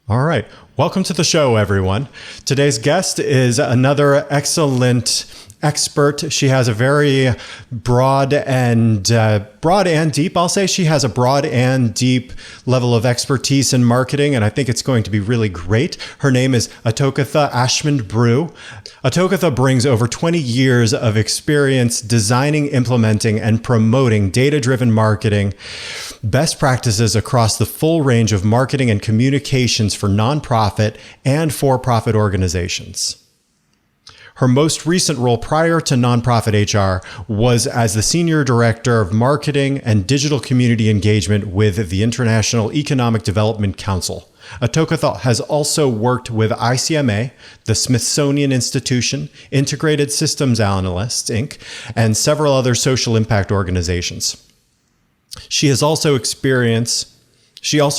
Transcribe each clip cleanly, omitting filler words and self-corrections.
All right. Welcome to the show, everyone. Today's guest is another excellent expert. She has a very broad and deep. I'll say she has a broad and deep level of expertise in marketing, and I think it's going to be really great. Her name is Atokatha Ashmond Brew. Atokatha brings over 20 years of experience designing, implementing, and promoting data-driven marketing best practices across the full range of marketing and communications for nonprofit and for-profit organizations. Her most recent role prior to nonprofit HR was as the Senior Director of Marketing and Digital Community Engagement with the International Economic Development Council. Atokatha has also worked with ICMA, the Smithsonian Institution, Integrated Systems Analysts, Inc., and several other social impact organizations. She also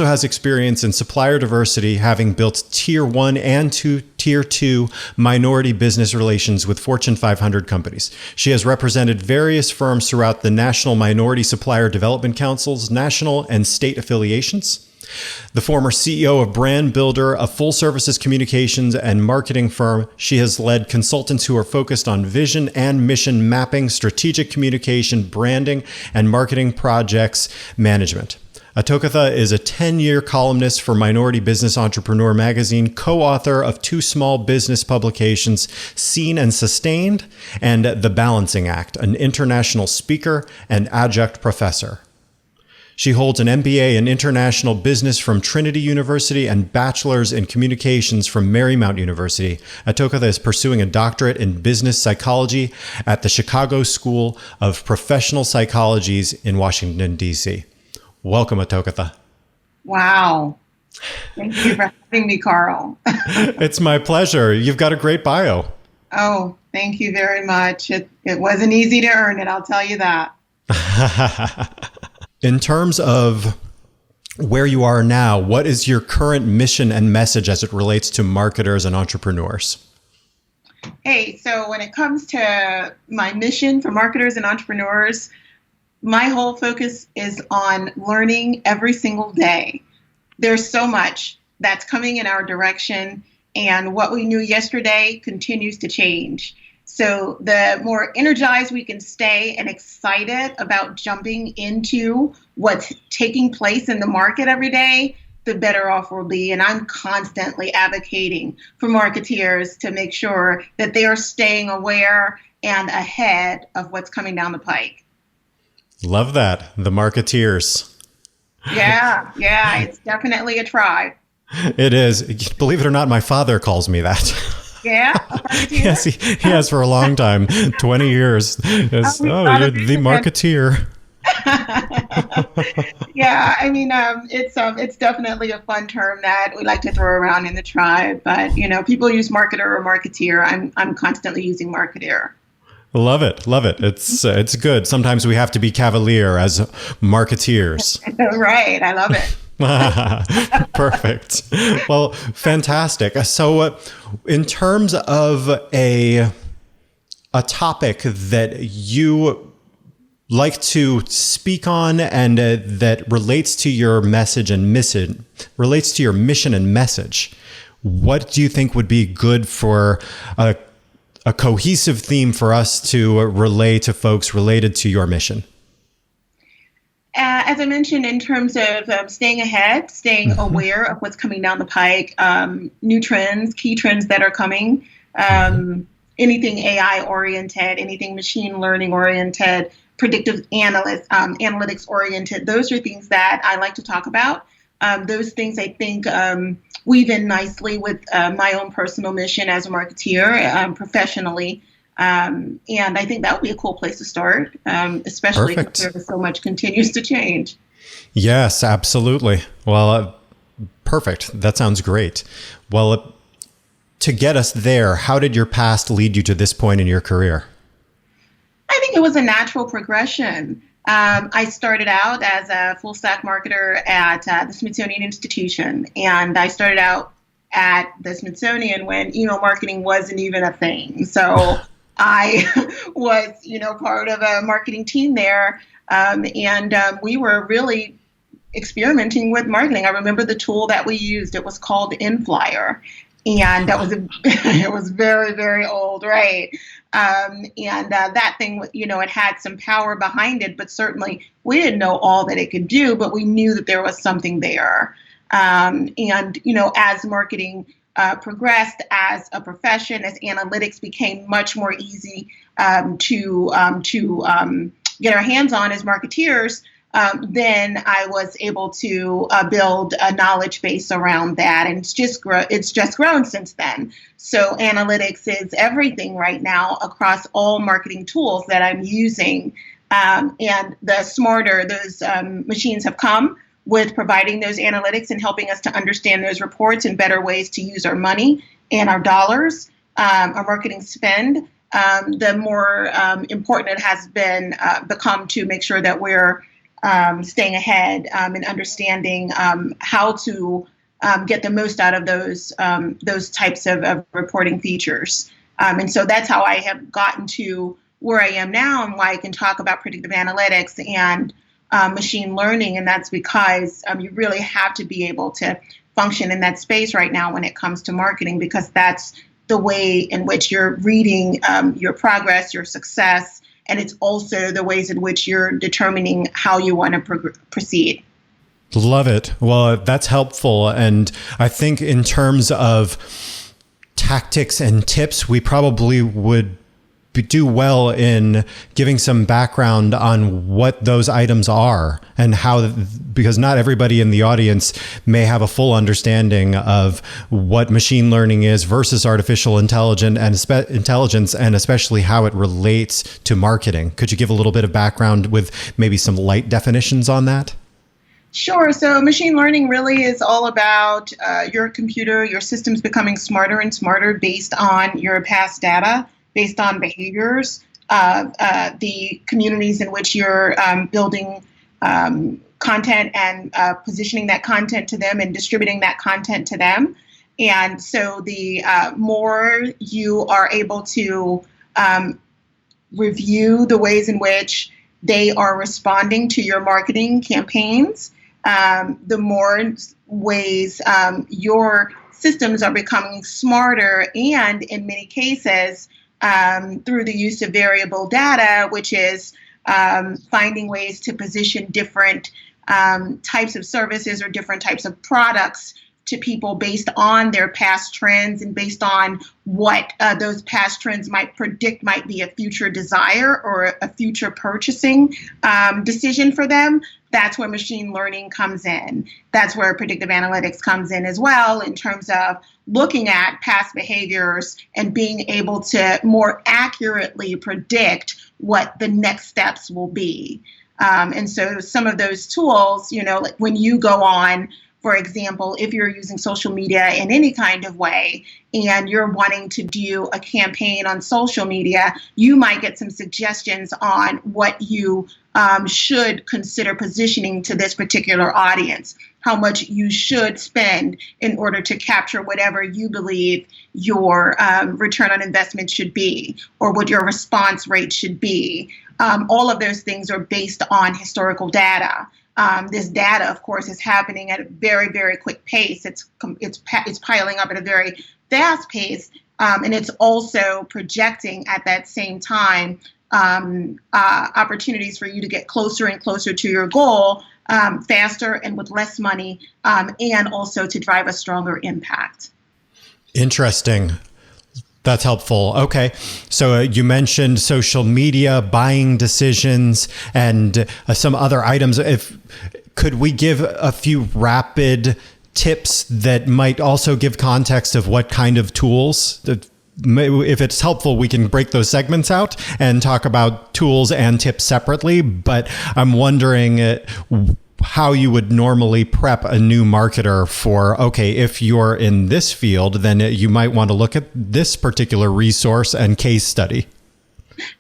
has experience in supplier diversity, having built Tier 1 and Tier 2 minority business relations with Fortune 500 companies. She has represented various firms throughout the National Minority Supplier Development Council's national and state affiliations. The former CEO of Brand Builder, a full services communications and marketing firm, she has led consultants who are focused on vision and mission mapping, strategic communication, branding, and marketing projects management. Atokatha is a 10-year columnist for Minority Business Entrepreneur magazine, co-author of 2 small business publications, Seen and Sustained, and The Balancing Act, an international speaker and adjunct professor. She holds an MBA in International Business from Trinity University and Bachelor's in Communications from Marymount University. Atokatha is pursuing a doctorate in business psychology at the Chicago School of Professional Psychologies in Washington, D.C. Welcome, Atokatha. Wow. Thank you for having me, Carl. It's my pleasure. You've got a great bio. Oh, thank you very much. It wasn't easy to earn it, I'll tell you that. In terms of where you are now, what is your current mission and message as it relates to marketers and entrepreneurs? Hey, so when it comes to my mission for marketers and entrepreneurs, my whole focus is on learning every single day. There's so much that's coming in our direction, and what we knew yesterday continues to change. So the more energized we can stay and excited about jumping into what's taking place in the market every day, the better off we'll be. And I'm constantly advocating for marketeers to make sure that they are staying aware and ahead of what's coming down the pike. Love that. The Marketeers. Yeah, it's definitely a tribe. It is. Believe it or not, my father calls me that. Yeah? Yes, he has for a long time, 20 years. Yes. You're the Marketeer. Yeah, I mean, it's definitely a fun term that we like to throw around in the tribe. But, people use marketer or marketeer. I'm constantly using marketeer. Love it. It's good. Sometimes we have to be cavalier as marketeers. Right. I love it. Perfect. Well, fantastic. So in terms of a topic that you like to speak on and that relates to your message and mission, and message, what do you think would be good for a cohesive theme for us to relay to folks related to your mission? As I mentioned, in terms of staying ahead, staying aware of what's coming down the pike, new trends, key trends that are coming, anything AI oriented, anything machine learning oriented, predictive analytics oriented, those are things that I like to talk about. Those things I think weave in nicely with my own personal mission as a marketeer professionally. And I think that would be a cool place to start, especially because so much continues to change. Yes, absolutely. Well, perfect. That sounds great. Well, to get us there, how did your past lead you to this point in your career? I think it was a natural progression. I started out as a full stack marketer at the Smithsonian Institution, and I started out at the Smithsonian when email marketing wasn't even a thing. So I was, part of a marketing team there, and we were really experimenting with marketing. I remember the tool that we used. It was called InFlyer. And that was it was very, very old, right? That thing, it had some power behind it, but certainly we didn't know all that it could do, but we knew that there was something there. As marketing progressed as a profession, as analytics became much more easy to get our hands on as marketeers, then I was able to build a knowledge base around that, and it's just grown since then. So analytics is everything right now across all marketing tools that I'm using, and the smarter those machines have come with providing those analytics and helping us to understand those reports and better ways to use our money and our dollars, our marketing spend. The more important it has become to make sure that we're staying ahead and understanding how to get the most out of those types of reporting features. And so that's how I have gotten to where I am now and why I can talk about predictive analytics and machine learning. And that's because you really have to be able to function in that space right now when it comes to marketing, because that's the way in which you're reading your progress, your success, and it's also the ways in which you're determining how you want to proceed. Love it. Well, that's helpful. And I think in terms of tactics and tips, we probably would do well in giving some background on what those items are and how, because not everybody in the audience may have a full understanding of what machine learning is versus artificial intelligence, and especially how it relates to marketing. Could you give a little bit of background with maybe some light definitions on that? Sure. So machine learning really is all about your computer, your systems becoming smarter and smarter based on your past data, based on behaviors, the communities in which you're building content and positioning that content to them and distributing that content to them. And so the more you are able to review the ways in which they are responding to your marketing campaigns, the more ways your systems are becoming smarter, and in many cases, through the use of variable data, which is finding ways to position different types of services or different types of products to people based on their past trends and based on what those past trends might predict might be a future desire or a future purchasing decision for them. That's where machine learning comes in. That's where predictive analytics comes in as well, in terms of looking at past behaviors and being able to more accurately predict what the next steps will be. And so some of those tools, like when you go on, for example, if you're using social media in any kind of way and you're wanting to do a campaign on social media, you might get some suggestions on what you should consider positioning to this particular audience, how much you should spend in order to capture whatever you believe your return on investment should be, or what your response rate should be. All of those things are based on historical data. This data, of course, is happening at a very, very quick pace. It's piling up at a very fast pace, and it's also projecting at that same time opportunities for you to get closer and closer to your goal faster and with less money, and also to drive a stronger impact. Interesting. That's helpful. Okay. So you mentioned social media, buying decisions, and some other items. Could we give a few rapid tips that might also give context of what kind of tools? If it's helpful, we can break those segments out and talk about tools and tips separately. But I'm wondering how you would normally prep a new marketer for, okay, if you're in this field, then you might want to look at this particular resource and case study.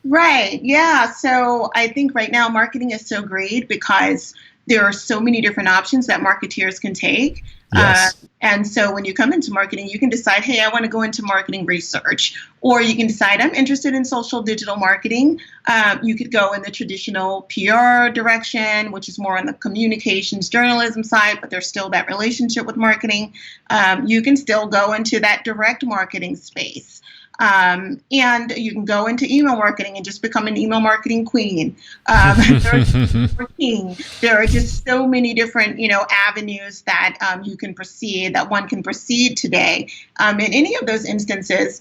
Right. Yeah. So I think right now marketing is so great because there are so many different options that marketeers can take. Yes. And so when you come into marketing, you can decide, hey, I want to go into marketing research, or you can decide I'm interested in social digital marketing. You could go in the traditional PR direction, which is more on the communications journalism side, but there's still that relationship with marketing. You can still go into that direct marketing space. And you can go into email marketing and just become an email marketing queen. There are just so many different, avenues that you can proceed, that one can proceed today. In any of those instances,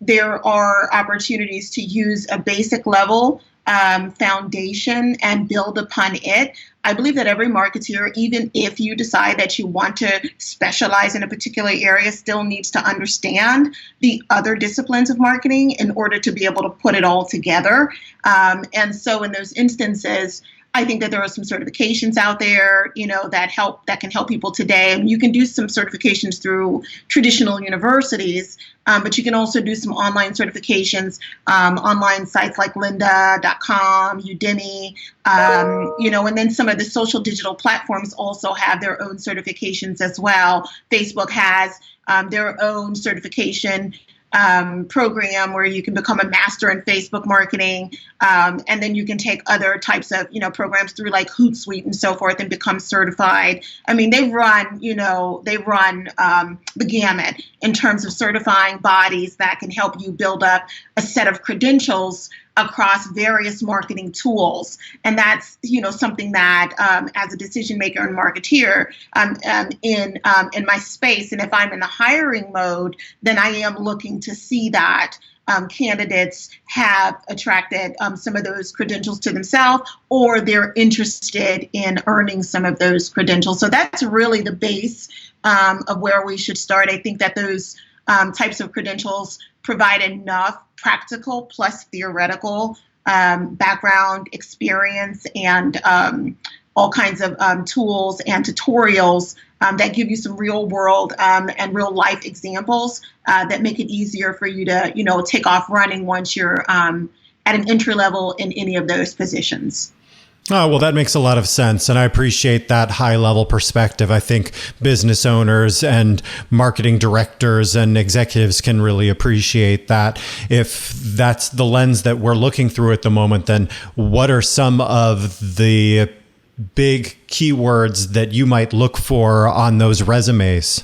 there are opportunities to use a basic level foundation and build upon it. I believe that every marketeer, even if you decide that you want to specialize in a particular area, still needs to understand the other disciplines of marketing in order to be able to put it all together. And so in those instances, I think that there are some certifications out there, that can help people today. And you can do some certifications through traditional universities, but you can also do some online certifications, online sites like lynda.com, Udemy, and then some of the social digital platforms also have their own certifications as well. Facebook has their own certification program where you can become a master in Facebook marketing. And then you can take other types of, programs through like Hootsuite and so forth and become certified. I mean, they run the gamut in terms of certifying bodies that can help you build up a set of credentials across various marketing tools. And that's, something that as a decision maker and marketeer in my space, and if I'm in the hiring mode, then I am looking to see that candidates have attracted some of those credentials to themselves, or they're interested in earning some of those credentials. So that's really the base of where we should start. I think that those types of credentials provide enough practical plus theoretical background experience and all kinds of tools and tutorials that give you some real world and real life examples that make it easier for you to, take off running once you're at an entry level in any of those positions. Oh, well, that makes a lot of sense. And I appreciate that high level perspective. I think business owners and marketing directors and executives can really appreciate that. If that's the lens that we're looking through at the moment, then what are some of the big keywords that you might look for on those resumes?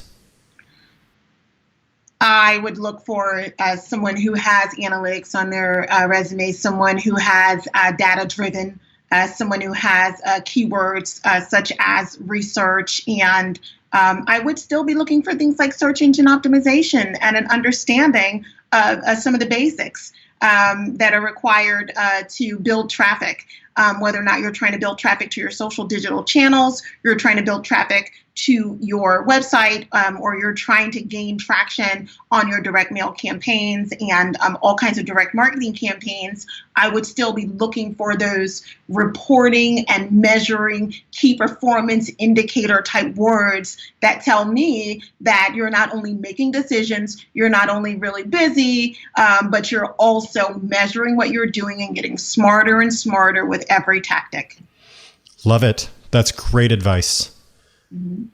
I would look for someone who has analytics on their resume, someone who has data-driven, someone who has keywords such as research, and I would still be looking for things like search engine optimization and an understanding of some of the basics that are required to build traffic, whether or not you're trying to build traffic to your social digital channels, you're trying to build traffic to your website, or you're trying to gain traction on your direct mail campaigns and all kinds of direct marketing campaigns. I would still be looking for those reporting and measuring key performance indicator type words that tell me that you're not only making decisions, you're not only really busy, but you're also measuring what you're doing and getting smarter and smarter with every tactic. Love it. That's great advice. Mm-hmm.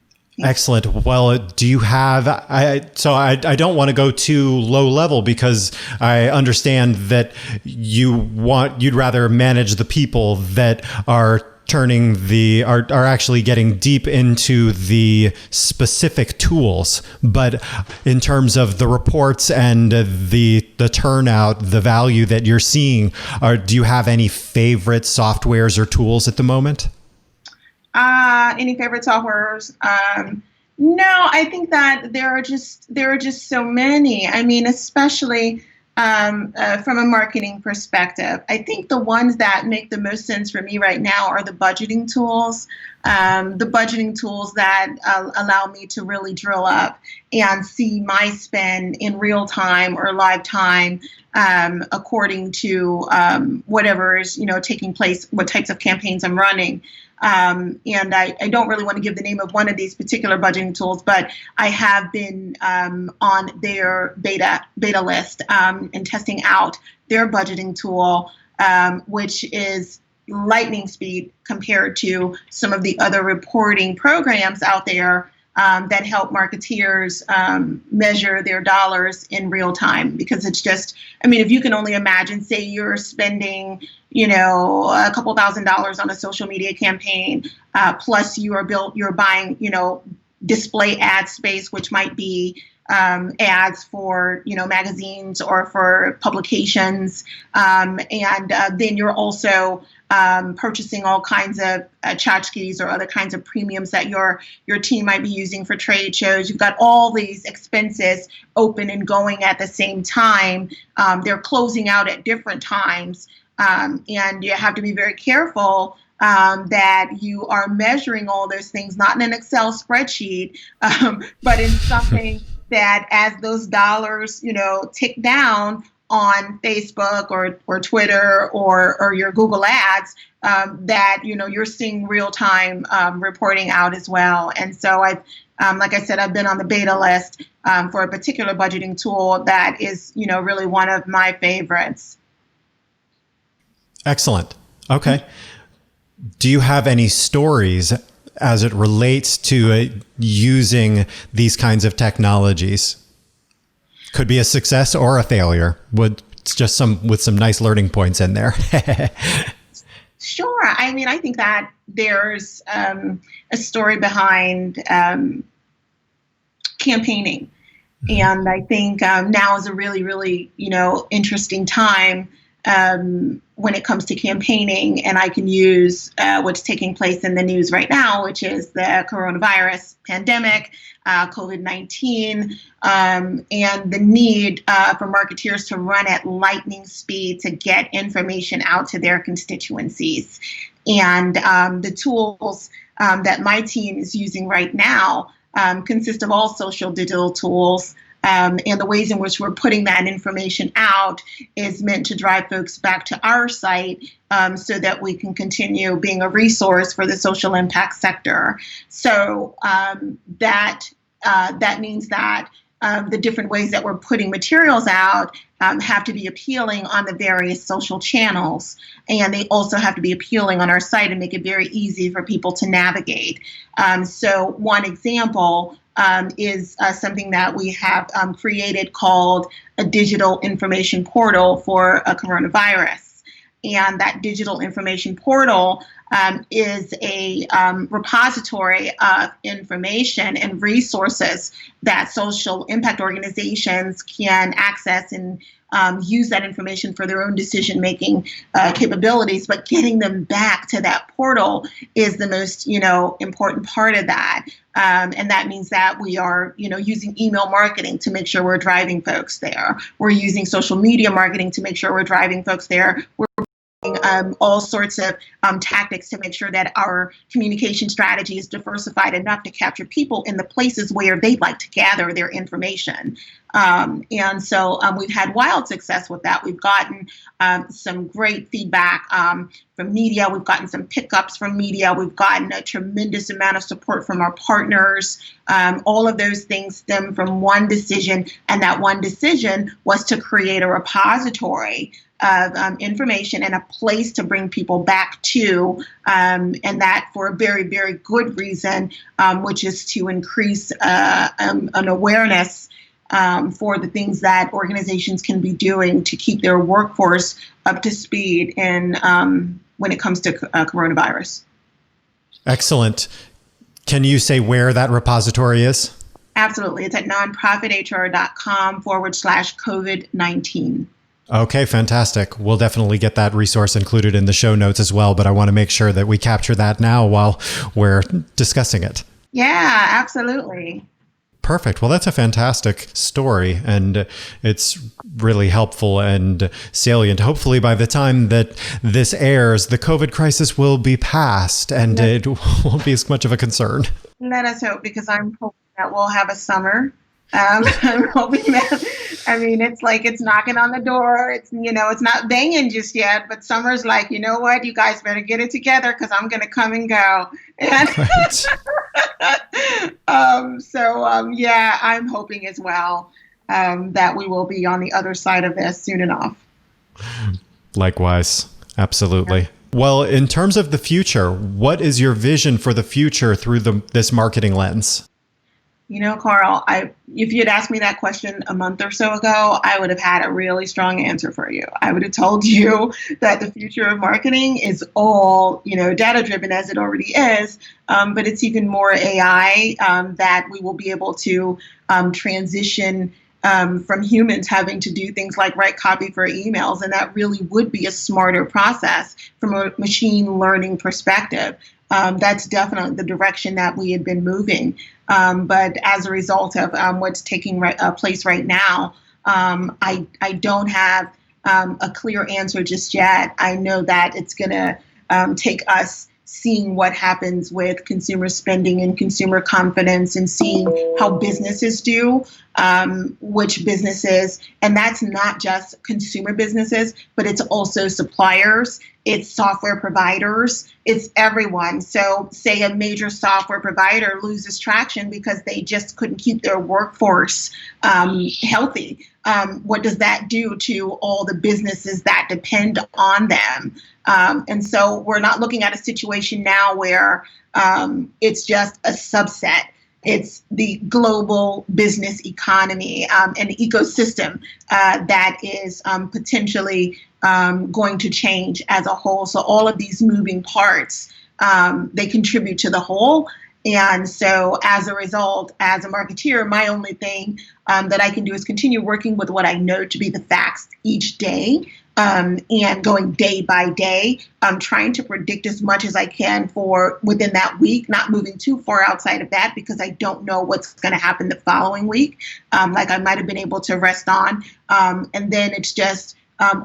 Excellent. Well, do you have, I don't want to go too low level because I understand that you'd rather manage the people that are are actually getting deep into the specific tools. But in terms of the reports and the turnout, the value that you're seeing, do you have any favorite softwares or tools at the moment? Any favorite softwares? No, I think that there are just so many. I mean, especially from a marketing perspective, I think the ones that make the most sense for me right now are the budgeting tools. The budgeting tools that allow me to really drill up and see my spend in real time or live time, according to whatever is taking place, what types of campaigns I'm running. And I don't really want to give the name of one of these particular budgeting tools, but I have been on their beta list and testing out their budgeting tool, which is lightning speed compared to some of the other reporting programs out there. that help marketeers measure their dollars in real time. Because it's just, I mean, if you can only imagine, say you're spending, a couple $1,000s on a social media campaign, plus you're buying, display ad space, which might be ads for magazines or for publications, and then you're also purchasing all kinds of tchotchkes or other kinds of premiums that your team might be using for trade shows. You've got all these expenses open and going at the same time. They're closing out at different times, and you have to be very careful that you are measuring all those things, not in an Excel spreadsheet, but in something that as those dollars, tick down on Facebook or Twitter or your Google ads, that, you're seeing real time reporting out as well. And so like I said, I've been on the beta list for a particular budgeting tool that is, really one of my favorites. Excellent. Okay. Do you have any stories as it relates to using these kinds of technologies? Could be a success or a failure. With some nice learning points in there. Sure. I mean, I think that there's a story behind campaigning. And I think now is a really, really, interesting time when it comes to campaigning, and I can use what's taking place in the news right now, which is the coronavirus pandemic, COVID-19, and the need for marketeers to run at lightning speed to get information out to their constituencies. And the tools that my team is using right now consist of all social digital tools. And the ways in which we're putting that information out is meant to drive folks back to our site so that we can continue being a resource for the social impact sector. So that means that the different ways that we're putting materials out have to be appealing on the various social channels. And they also have to be appealing on our site and make it very easy for people to navigate. So one example is something that we have created called a digital information portal for a coronavirus. And that digital information portal is a repository of information and resources that social impact organizations can access and use that information for their own decision-making capabilities. But getting them back to that portal is the most, important part of that. And that means that we are, using email marketing to make sure we're driving folks there. We're using social media marketing to make sure we're driving folks there. We're all sorts of tactics to make sure that our communication strategy is diversified enough to capture people in the places where they'd like to gather their information. And so we've had wild success with that. We've gotten some great feedback from media. We've gotten some pickups from media. We've gotten a tremendous amount of support from our partners. All of those things stem from one decision, and that one decision was to create a repository of information and a place to bring people back to, and that for a very, very good reason, which is to increase an awareness for the things that organizations can be doing to keep their workforce up to speed in when it comes to coronavirus. Excellent. Can you say where that repository is? Absolutely. It's at nonprofithr.com/COVID-19. Okay, fantastic. We'll definitely get that resource included in the show notes as well, but I want to make sure that we capture that now while we're discussing it. Yeah, absolutely. Perfect. Well, that's a fantastic story, and it's really helpful and salient. Hopefully, by the time that this airs, the COVID crisis will be past, and it won't be as much of a concern. Let us hope, because I'm hoping that we'll have a summer. I'm hoping that, it's like it's knocking on the door. It's, it's not banging just yet, but summer's like, you know what, you guys better get it together because I'm going to come and go. And right. I'm hoping as well that we will be on the other side of this soon enough. Likewise. Absolutely. Yeah. Well, in terms of the future, what is your vision for the future through this marketing lens? Carl, if you had asked me that question a month or so ago, I would have had a really strong answer for you. I would have told you that the future of marketing is all, data driven as it already is, but it's even more AI, that we will be able to transition from humans having to do things like write copy for emails. And that really would be a smarter process from a machine learning perspective. That's definitely the direction that we had been moving. But as a result of what's taking place right now, I don't have a clear answer just yet. I know that it's going to take us seeing what happens with consumer spending and consumer confidence and seeing how businesses do, which businesses, and that's not just consumer businesses, but it's also suppliers, it's software providers, it's everyone. So say a major software provider loses traction because they just couldn't keep their workforce healthy. What does that do to all the businesses that depend on them? And so we're not looking at a situation now where it's just a subset. It's the global business economy and ecosystem that is potentially going to change as a whole. So all of these moving parts, they contribute to the whole. And so as a result, as a marketeer, my only thing that I can do is continue working with what I know to be the facts each day, and going day by day, trying to predict as much as I can for within that week, not moving too far outside of that because I don't know what's going to happen the following week, like I might have been able to rest on. And then it's just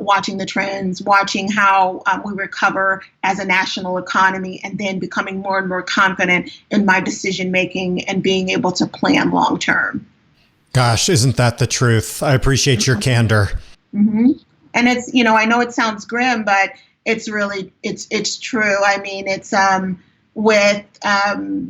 watching the trends, watching how we recover as a national economy, and then becoming more and more confident in my decision making and being able to plan long term. Gosh, isn't that the truth? I appreciate your candor. Mm-hmm. And it's, I know it sounds grim, but it's really, it's true. I mean, it's with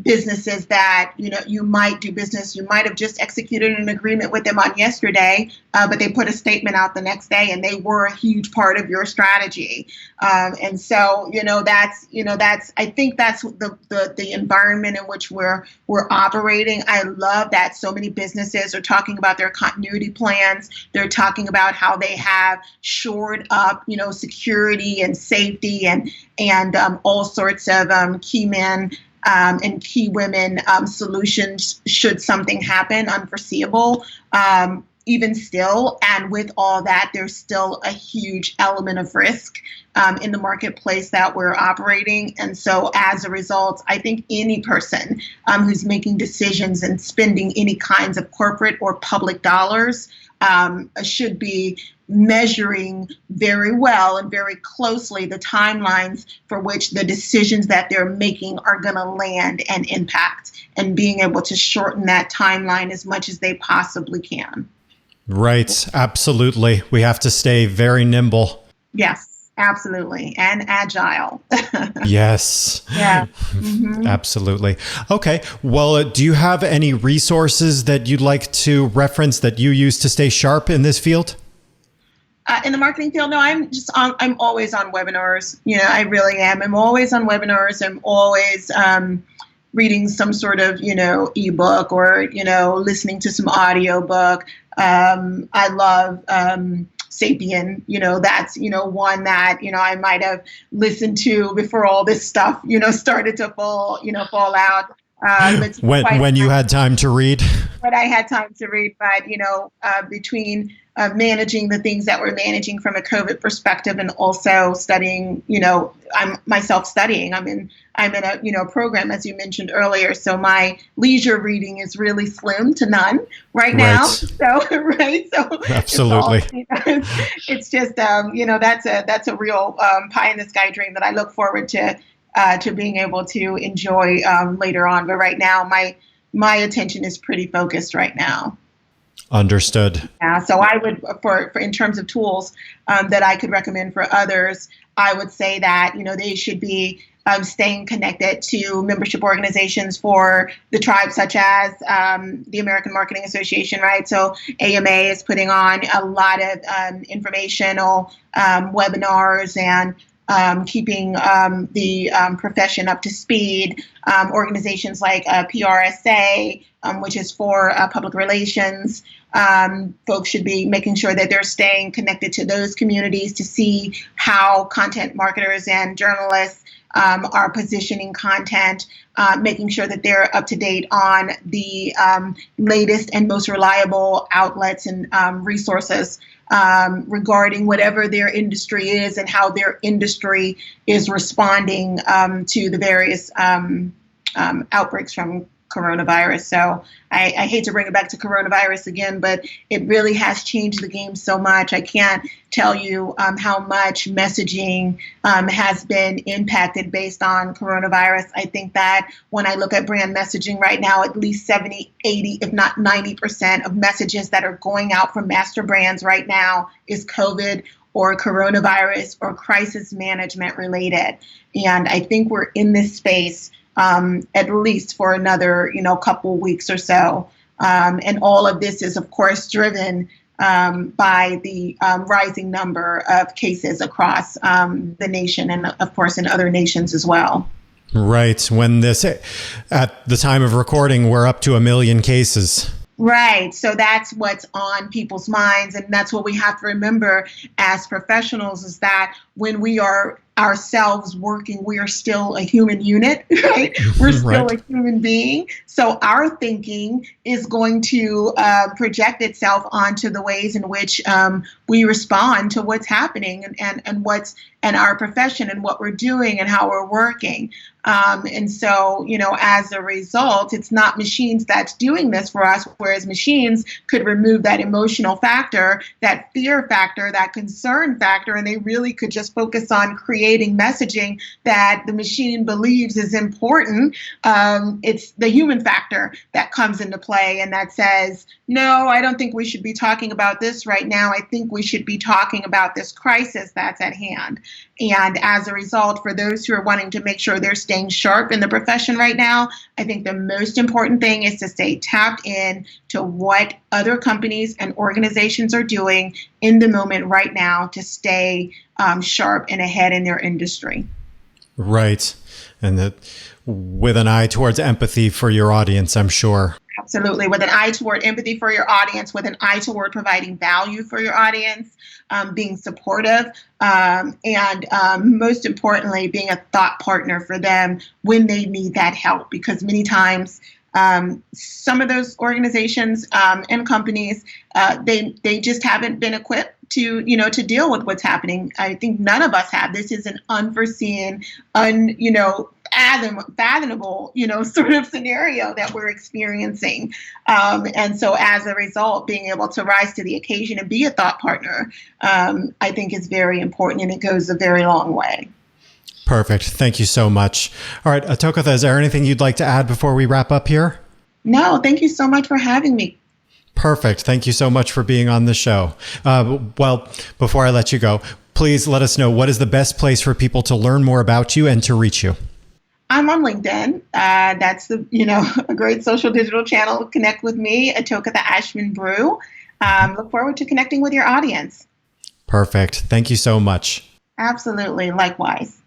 businesses that, you might do business, you might have just executed an agreement with them on yesterday, but they put a statement out the next day and they were a huge part of your strategy. And so, I think that's the environment in which we're operating. I love that so many businesses are talking about their continuity plans. They're talking about how they have shored up, security and safety and all sorts of key men and key women solutions should something happen unforeseeable. Even still, and with all that, there's still a huge element of risk in the marketplace that we're operating. And so as a result, I think any person who's making decisions and spending any kinds of corporate or public dollars should be measuring very well and very closely the timelines for which the decisions that they're making are going to land and impact, and being able to shorten that timeline as much as they possibly can. Right. Absolutely. We have to stay very nimble. Yes, absolutely. And agile. Yes. Yeah. Mm-hmm. Absolutely. Okay. Well, do you have any resources that you'd like to reference that you use to stay sharp in this field? In the marketing field, no, I'm always on webinars. I really am. I'm always on webinars. I'm always reading some sort of, ebook or, listening to some audiobook. I love Sapien, that's, one that, I might have listened to before all this stuff, started to fall out. When you had time to read? When I had time to read, but, between managing the things that we're managing from a COVID perspective and also studying, I'm myself studying. I'm in a program, as you mentioned earlier. So my leisure reading is really slim to none right now. So, right. So absolutely. It's just, that's a real pie in the sky dream that I look forward to being able to enjoy later on. But right now, my attention is pretty focused right now. Understood. Yeah, so I would, for in terms of tools that I could recommend for others, I would say that, they should be staying connected to membership organizations for the tribe, such as the American Marketing Association, right? So AMA is putting on a lot of informational webinars and keeping the profession up to speed. Organizations like PRSA, which is for public relations. Folks should be making sure that they're staying connected to those communities to see how content marketers and journalists are positioning content, making sure that they're up to date on the latest and most reliable outlets and resources regarding whatever their industry is and how their industry is responding to the various outbreaks from coronavirus. So I hate to bring it back to coronavirus again, but it really has changed the game so much. I can't tell you how much messaging has been impacted based on coronavirus. I think that when I look at brand messaging right now, at least 70, 80, if not 90% of messages that are going out from master brands right now is COVID or coronavirus or crisis management related. And I think we're in this space at least for another, couple weeks or so. And all of this is, of course, driven by the rising number of cases across the nation and, of course, in other nations as well. Right. When at the time of recording, we're up to 1 million cases. Right. So that's what's on people's minds. And that's what we have to remember as professionals is that when we are ourselves working, we are still a human unit, right? We're still a human being. So our thinking is going to project itself onto the ways in which we respond to what's happening and what's in our profession and what we're doing and how we're working. And so, as a result, it's not machines that's doing this for us, whereas machines could remove that emotional factor, that fear factor, that concern factor, and they really could just focus on creating messaging that the machine believes is important. It's the human factor that comes into play and that says, no, I don't think we should be talking about this right now. I think we should be talking about this crisis that's at hand. And as a result, for those who are wanting to make sure they're staying sharp in the profession right now, I think the most important thing is to stay tapped in to what other companies and organizations are doing in the moment right now to stay sharp and ahead in their industry. Right. And that with an eye towards empathy for your audience, I'm sure. Absolutely. With an eye toward empathy for your audience, with an eye toward providing value for your audience, being supportive, and most importantly, being a thought partner for them when they need that help. Because many times, some of those organizations and companies, they just haven't been equipped to deal with what's happening. I think none of us have. This is an unforeseen, fathomable, sort of scenario that we're experiencing. And so as a result, being able to rise to the occasion and be a thought partner, I think is very important, and it goes a very long way. Perfect. Thank you so much. All right, Atokatha, is there anything you'd like to add before we wrap up here? No, thank you so much for having me. Perfect. Thank you so much for being on the show. Well, before I let you go, please let us know what is the best place for people to learn more about you and to reach you. I'm on LinkedIn. That's a great social digital channel. Connect with me, Atokatha Ashmond Brew. Look forward to connecting with your audience. Perfect. Thank you so much. Absolutely. Likewise.